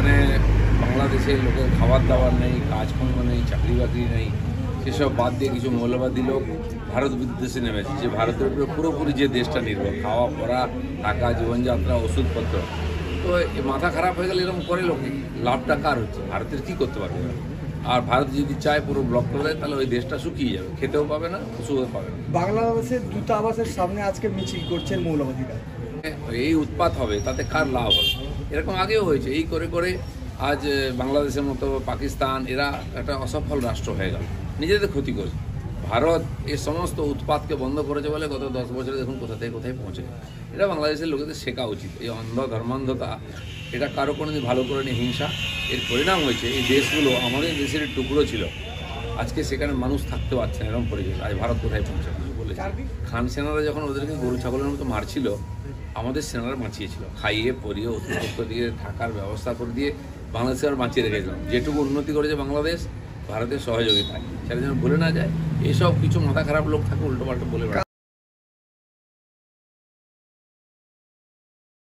যেখানে বাংলাদেশের লোকের খাবার দাবার নেই, কাজকর্ম নেই, চাকরি বাকরি নেই, সেসব বাদ দিয়ে কিছু মৌলবাদী লোক ভারত বিদ্বেষে নেমেছে, যে ভারতের উপরে পুরোপুরি যে দেশটা নির্ভর, খাওয়া পড়া, থাকা, জীবনযাত্রা, ওষুধপত্র। তো মাথা খারাপ হয়ে গেলে এরকম করে লোকে, লাভটা কার হচ্ছে? ভারতের কী করতে পারবে? আর ভারত যদি চায় পুরো ব্লক করে দেয়, তাহলে ওই দেশটা শুকিয়ে যাবে, খেতেও পাবে না, ওষুধও পাবে না। বাংলাদেশের দূতাবাসের সামনে আজকে মিছিল করছেন মৌলবাদীরা। এই উৎপাত হবে, তাতে কার লাভ হবে? এরকম আগেও হয়েছে। এই করে করে আজ বাংলাদেশের মতো পাকিস্তান, এরা একটা অসফল রাষ্ট্র হয়ে গেল, নিজেদের ক্ষতি করেছে। ভারত এই সমস্ত উৎপাতকে বন্ধ করেছে বলে গত 10 বছরে দেখুন কোথা থেকে কোথায় পৌঁছে। এটা বাংলাদেশের লোকেদের শেখা উচিত। এই অন্ধ ধর্মান্ধতা, এটা কারো কোনোদিন ভালো করে নিয়ে হিংসা, এর পরিণাম হয়েছে এই দেশগুলো আমাদের দেশের টুকরো ছিল, আজকে সেখানে মানুষ থাকতে পারছে না, এরকম পরিবেশ। আজ ভারত কোথায় পৌঁছে বলেছে। খান সেনারা যখন ওদেরকে গরু ছাগলের মতো মারছিল, আমাদের সেনারা বাঁচিয়েছিল, খাইয়ে পরিয়ে ওষুধপত্র দিয়ে থাকার ব্যবস্থা করে দিয়ে বাংলাদেশের বাঁচিয়ে রেখেছিলাম। যেটুকু উন্নতি করেছে বাংলাদেশ ভারতের সহযোগিতায়, সেটা যেন ভুলে না যায়। এসব কিছু মাথা খারাপ লোক থাকে উল্টো পাল্টা বলে বেড়ায়।